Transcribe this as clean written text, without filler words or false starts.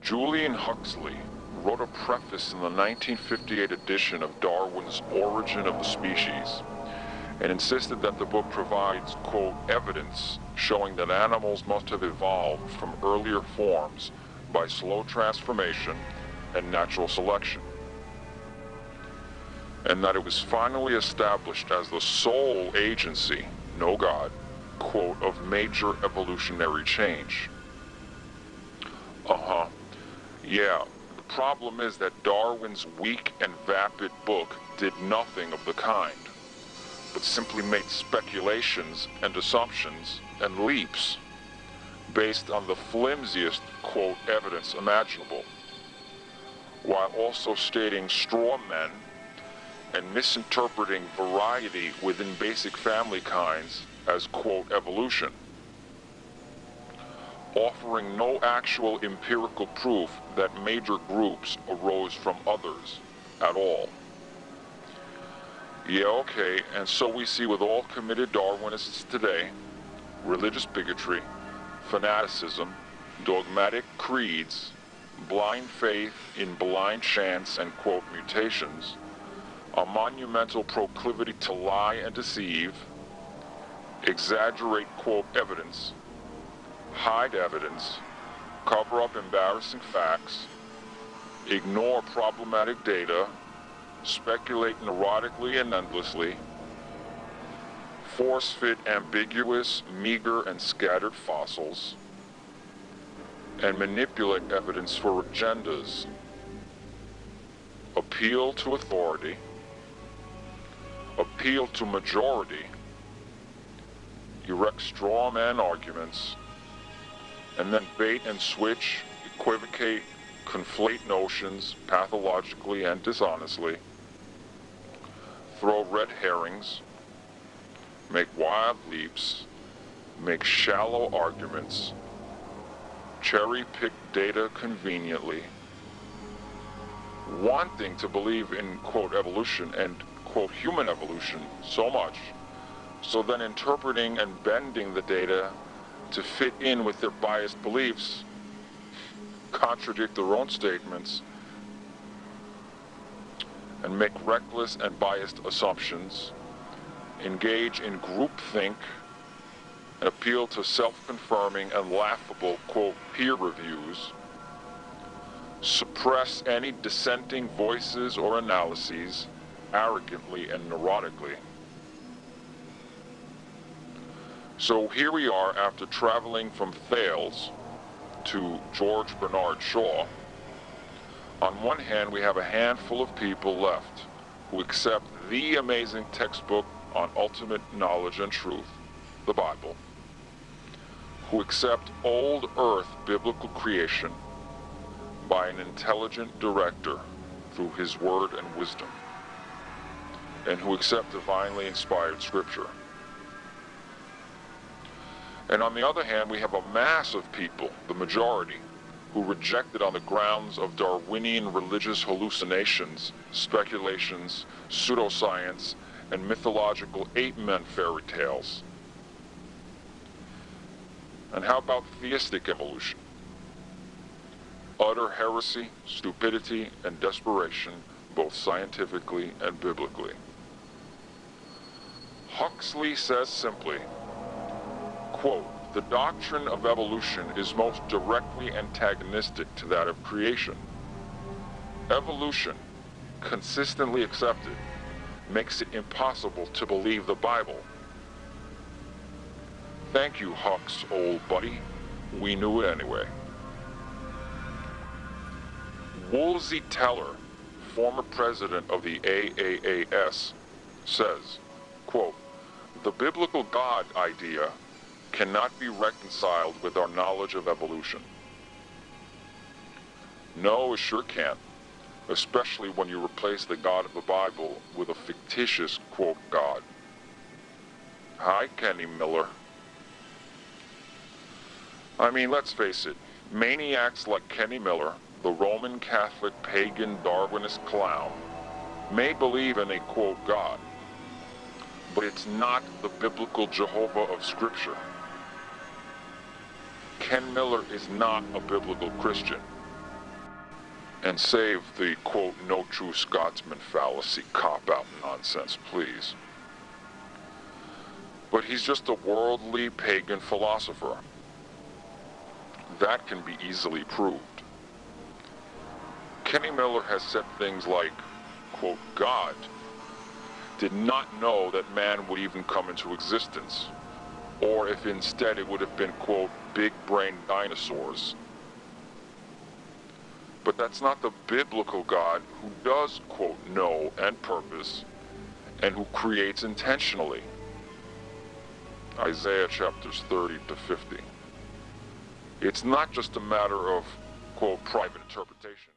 Julian Huxley wrote a preface in the 1958 edition of Darwin's Origin of the Species, and insisted that the book provides, quote, evidence showing that animals must have evolved from earlier forms by slow transformation and natural selection, and that it was finally established as the sole agency, no God, quote, of major evolutionary change. Yeah, the problem is that Darwin's weak and vapid book did nothing of the kind, but simply made speculations and assumptions and leaps based on the flimsiest, quote, evidence imaginable, while also stating straw men and misinterpreting variety within basic family kinds as, quote, evolution, offering no actual empirical proof that major groups arose from others at all. Yeah, okay, and so we see with all committed Darwinists today, religious bigotry, fanaticism, dogmatic creeds, blind faith in blind chance and, quote, mutations, a monumental proclivity to lie and deceive, exaggerate, quote, evidence, hide evidence, cover up embarrassing facts, ignore problematic data, speculate neurotically and endlessly, force-fit ambiguous, meager, and scattered fossils, and manipulate evidence for agendas, appeal to authority, appeal to majority, erect straw man arguments, and then bait and switch, equivocate, conflate notions pathologically and dishonestly, throw red herrings, make wild leaps, make shallow arguments, cherry-pick data conveniently, wanting to believe in, quote, evolution and, quote, human evolution so much, so then interpreting and bending the data to fit in with their biased beliefs, contradict their own statements, and make reckless and biased assumptions, engage in groupthink, and appeal to self-confirming and laughable, quote, peer reviews, suppress any dissenting voices or analyses arrogantly and neurotically. So here we are after traveling from Thales to George Bernard Shaw. On one hand, we have a handful of people left who accept the amazing textbook on ultimate knowledge and truth, the Bible, who accept old earth biblical creation by an intelligent director through his word and wisdom, and who accept divinely inspired scripture. And on the other hand, we have a mass of people, the majority, who reject it on the grounds of Darwinian religious hallucinations, speculations, pseudoscience, and mythological ape-men fairy tales. And how about theistic evolution? Utter heresy, stupidity, and desperation, both scientifically and biblically. Huxley says simply, quote, the doctrine of evolution is most directly antagonistic to that of creation. Evolution, consistently accepted, makes it impossible to believe the Bible. Thank you, Hux, old buddy. We knew it anyway. Woolsey Teller, former president of the AAAS, says, quote, the biblical God idea cannot be reconciled with our knowledge of evolution. No, it sure can't, especially when you replace the God of the Bible with a fictitious, quote, God. Hi, Kenny Miller. I mean, let's face it, maniacs like Kenny Miller, the Roman Catholic pagan Darwinist clown, may believe in a, quote, God, but it's not the biblical Jehovah of Scripture. Ken Miller is not a biblical Christian. And save the, quote, no true Scotsman fallacy cop-out nonsense, please. But he's just a worldly pagan philosopher. That can be easily proved. Kenny Miller has said things like, quote, God did not know that man would even come into existence, or if instead it would have been, quote, big-brained dinosaurs. But that's not the biblical God who does, quote, know and purpose, and who creates intentionally. Isaiah chapters 30 to 50. It's not just a matter of, quote, private interpretation.